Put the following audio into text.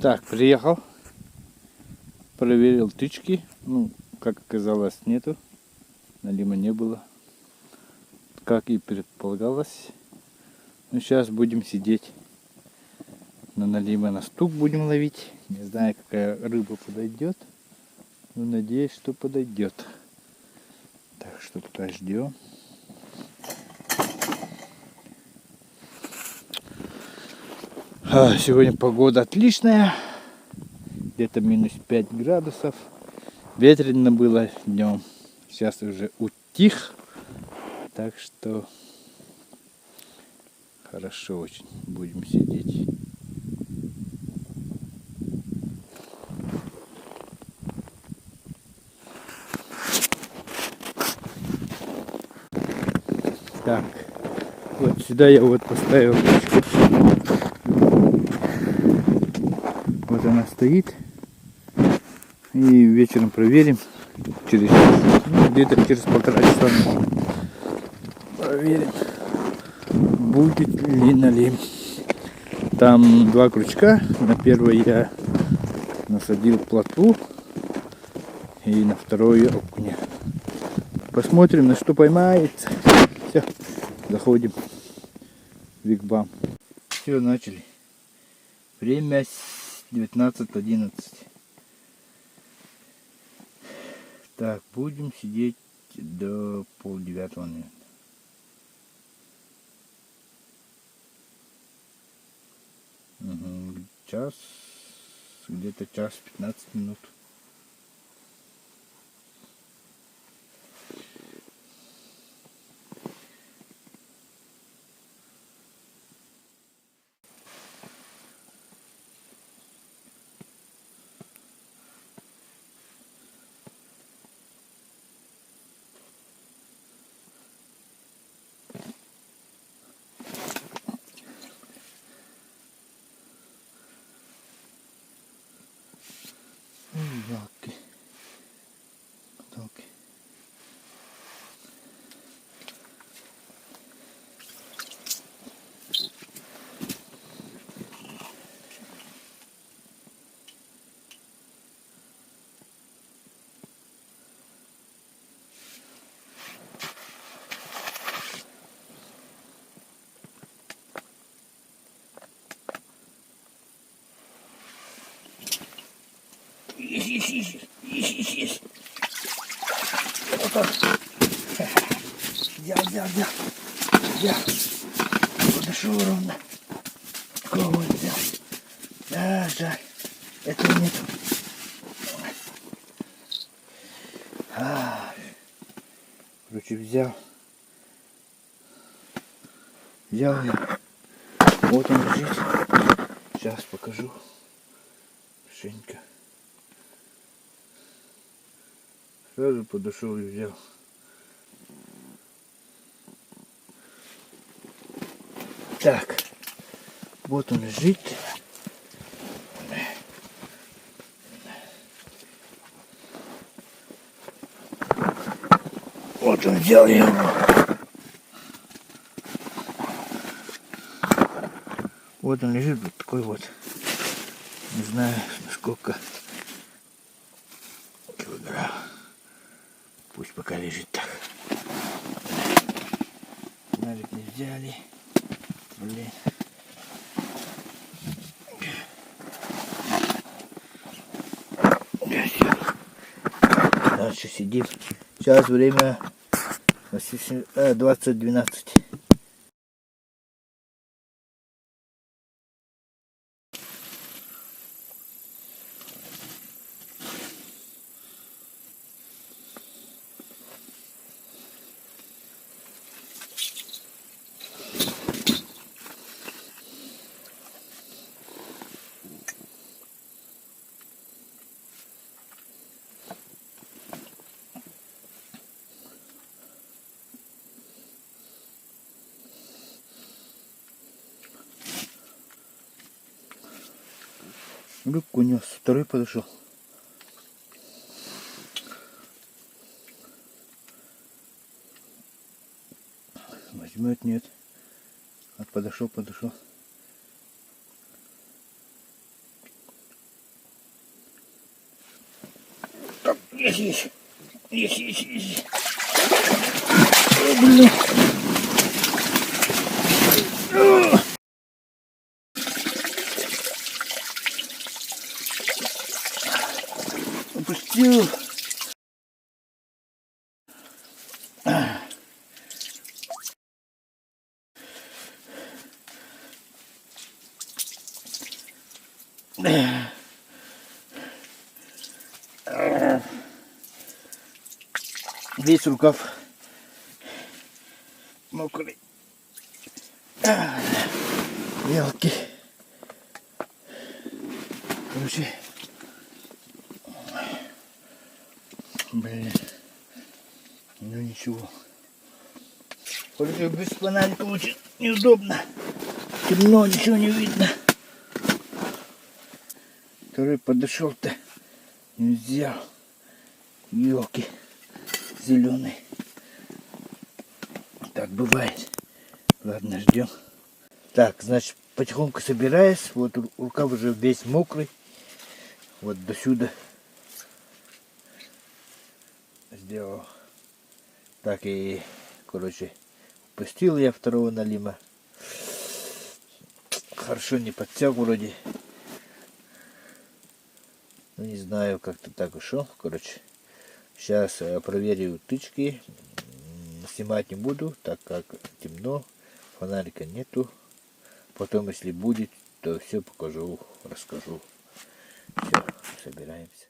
Так, приехал, проверил тычки, ну, как оказалось, нету, налима не было, как и предполагалось. Ну, сейчас будем сидеть на налима, на стук будем ловить, не знаю, какая рыба подойдет, но надеюсь, что подойдет. Так что пока ждем. Сегодня погода отличная, где-то минус 5 градусов, ветрено было днем, сейчас уже утих, так что хорошо очень, будем сидеть. Так, вот сюда я вот поставил ручку. Вот она стоит. И вечером проверим. Через где-то через полтора часа проверим, будет ли налим. Там 2 крючка. На первый я насадил плотву. И на второй окуня. Посмотрим, на что поймается. Все, заходим в Биг-Бам. Все, начали. Время 19:11. Так, будем сидеть до 8:30, наверное. Угу. Час, где-то час 15 минут. Жалки. Жалки. Есть. Взял. Подошел ровно. Кого взял? Да, жаль. Это нету. Короче, взял я. Вот он лежит. Сейчас покажу. Шенька. Сразу подошел и взял. Так, вот он лежит. Вот он взял его. Вот он лежит, вот такой вот. Не знаю, сколько килограмм. Пусть пока лежит так. Нарик не взяли. Блин. Дальше сидим. Сейчас время 20:12. Рыбку унес, второй подошел. Возьмет, нет. Подошел. Есть. Есть. О, блин. Опустил. Весь рукав мокрый. Мелкий. Короче. Блин. Ну ничего. Только без фонарика очень неудобно. Темно, ничего не видно. Второй подошел-то не взял. Елки зеленый. Так бывает. Ладно, ждем. Так, значит, потихоньку собираюсь. Вот рукав уже весь мокрый. Вот до сюда сделал. Так и, короче, пустил я второго налима. Хорошо не подсел вроде. Ну, не знаю, как-то так ушел. Короче, сейчас проверю тычки. Снимать не буду, так как темно. Фонарика нету. Потом, если будет, то все покажу, расскажу. Все, собираемся.